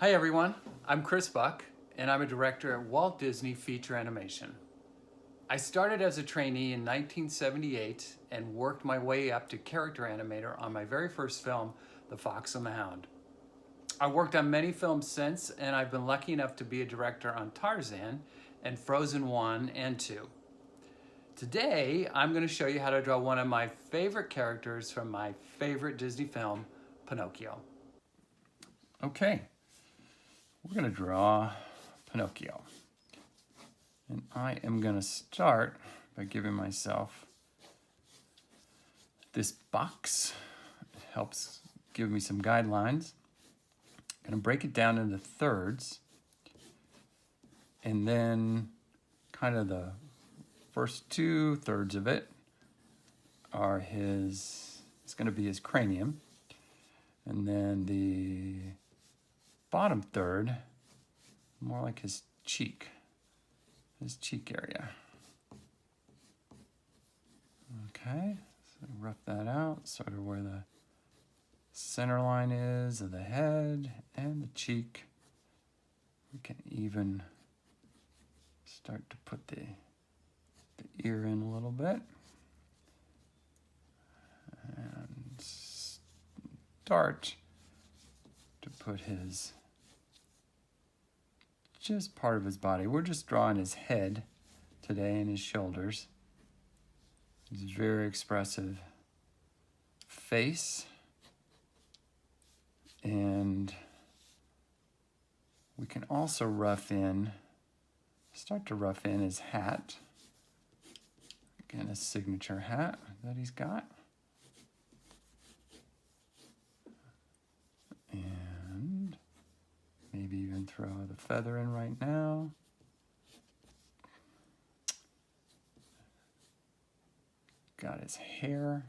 Hi everyone, I'm Chris Buck, and I'm a director at Walt Disney Feature Animation. I started as a trainee in 1978 and worked my way up to character animator on my very first film, The Fox and the Hound. I've worked on many films since, and I've been lucky enough to be a director on Tarzan and Frozen 1 and 2. Today, I'm going to show you how to draw one of my favorite characters from my favorite Disney film, Pinocchio. Okay. We're going to draw Pinocchio. And I am going to start by giving myself this box. It helps give me some guidelines. I'm going to break it down into thirds. And then kind of the first 2/3 of it are it's going to be his cranium. And then the bottom third, more like his cheek area. Okay, so rough that out, sort of where the center line is of the head and the cheek. We can even start to put the ear in a little bit. And start to put just part of his body. We're just drawing his head today and his shoulders. His very expressive face. And we can also start to rough in his hat. Again, a signature hat that he's got. And maybe even throw the feather in right now. Got his hair,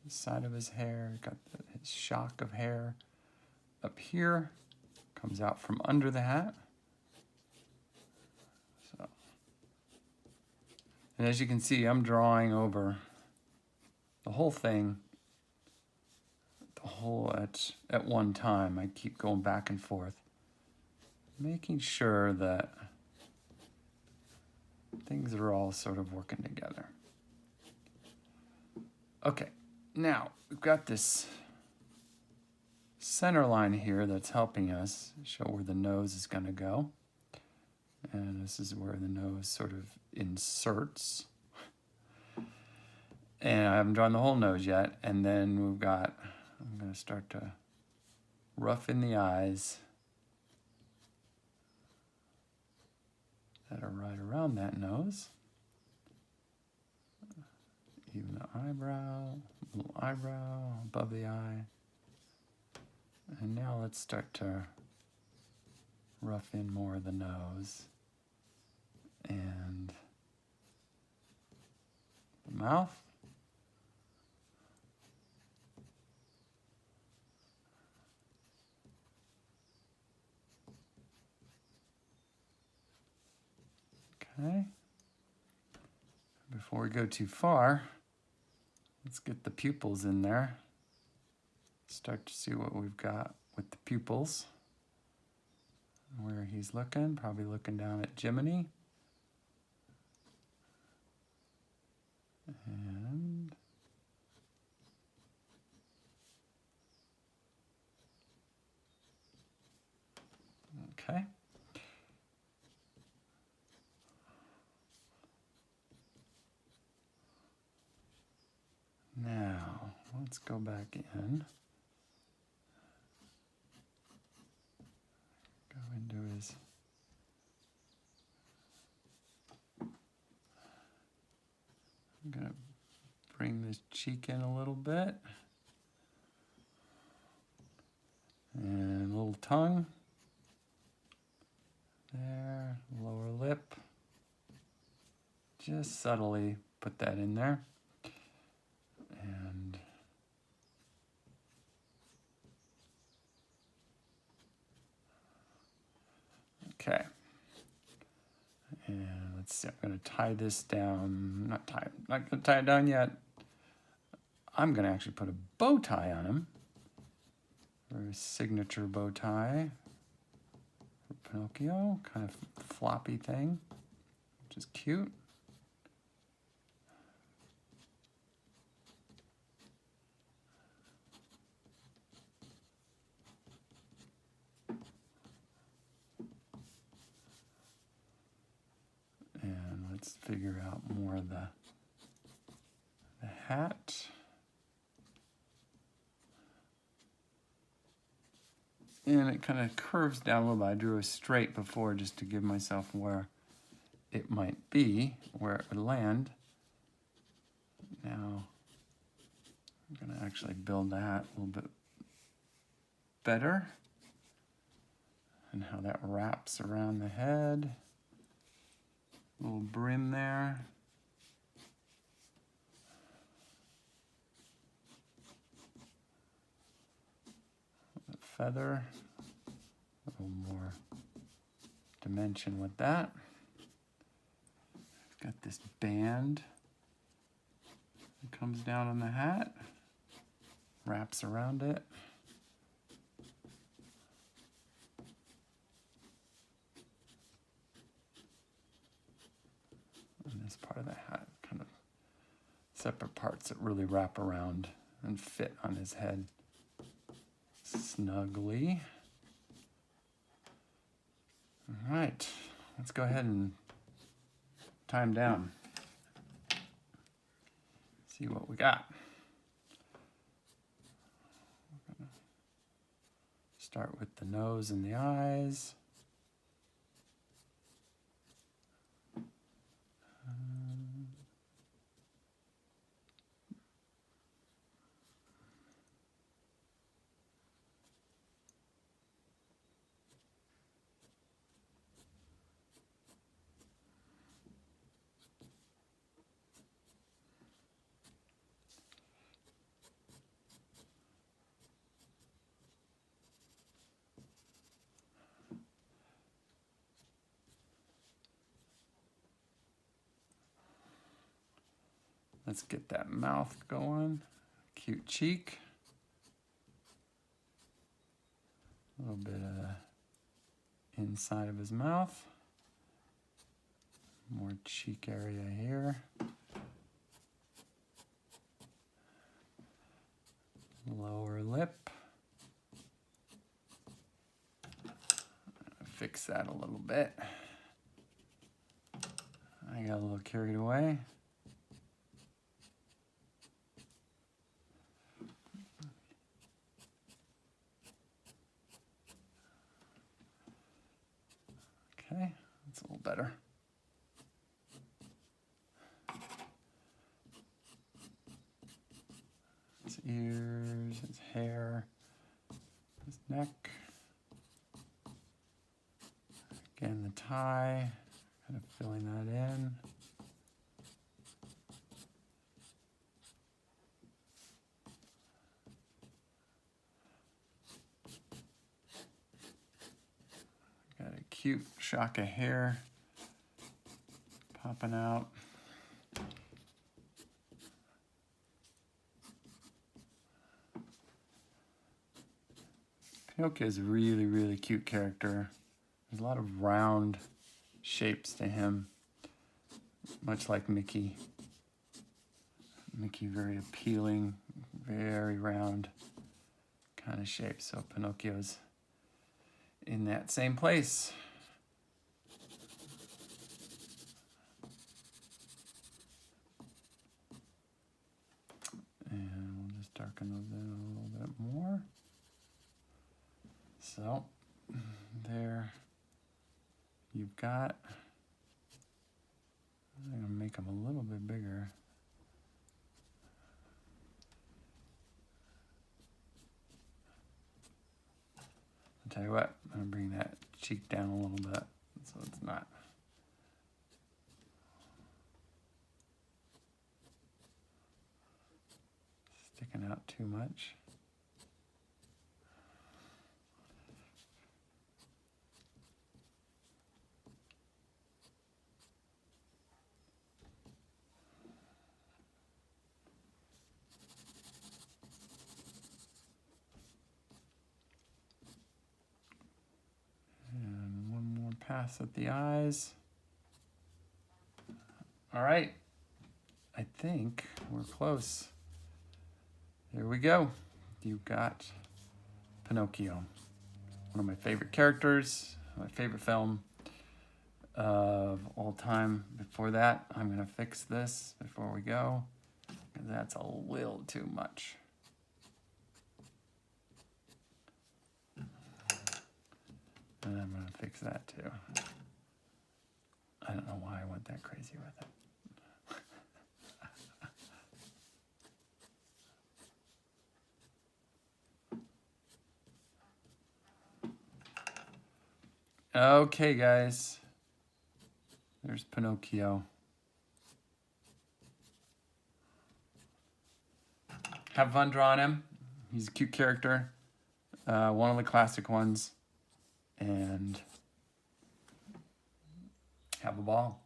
the side of his hair, got his shock of hair up here, comes out from under the hat. So, and as you can see, I'm drawing over the whole thing, at one time. I keep going back and forth, making sure that things are all sort of working together. Okay, now we've got this center line here that's helping us show where the nose is going to go. And this is where the nose sort of inserts. And I haven't drawn the whole nose yet. And then I'm going to start to rough in the eyes that are right around that nose. Even the eyebrow, little eyebrow above the eye. And now let's start to rough in more of the nose and the mouth. Okay. Before we go too far, let's get the pupils in there. Start to see what we've got with the pupils. Where he's looking, probably looking down at Jiminy. And okay. Now, let's go back in. Go into his... I'm going to bring this cheek in a little bit. And a little tongue. There, lower lip. Just subtly put that in there. And okay. And let's see, I'm going to tie this down. Not going to tie it down yet. I'm going to actually put a bow tie on him. Very signature bow tie. Pinocchio, kind of floppy thing, which is cute. And let's figure out more of the hat. And it kind of curves down a little bit. I drew a straight before just to give myself where it might be, where it would land. Now, I'm going to actually build that a little bit better. And how that wraps around the head. Little brim there. Feather, a little more dimension with that. Got this band that comes down on the hat, wraps around it. And this part of the hat, kind of separate parts that really wrap around and fit on his head snugly. All right, let's go ahead and time down. See what we got. We're gonna start with the nose and the eyes. Let's get that mouth going. Cute cheek. A little bit of the inside of his mouth. More cheek area here. Lower lip. Fix that a little bit. I got a little carried away. Okay, that's a little better. His ears, his hair, his neck. Again, the tie, kind of filling that in. Got a cute shock of hair popping out. Pinocchio is a really, really cute character. There's a lot of round shapes to him, much like Mickey. Mickey, very appealing, very round kind of shape. So Pinocchio's in that same place. And we'll just darken those in a little bit more. So there you've got, I'm going to make them a little bit bigger. I'll tell you what, I'm going to bring that cheek down a little bit so it's not sticking out too much. And one pass with the eyes. All right, I think we're close. Here we go. You got Pinocchio. One of my favorite characters, my favorite film of all time. Before that, I'm gonna fix this before we go, because that's a little too much. And I'm gonna fix that too. I don't know why I went that crazy with it. Okay, guys. There's Pinocchio. Have fun drawing him. He's a cute character. One of the classic ones. And have a ball.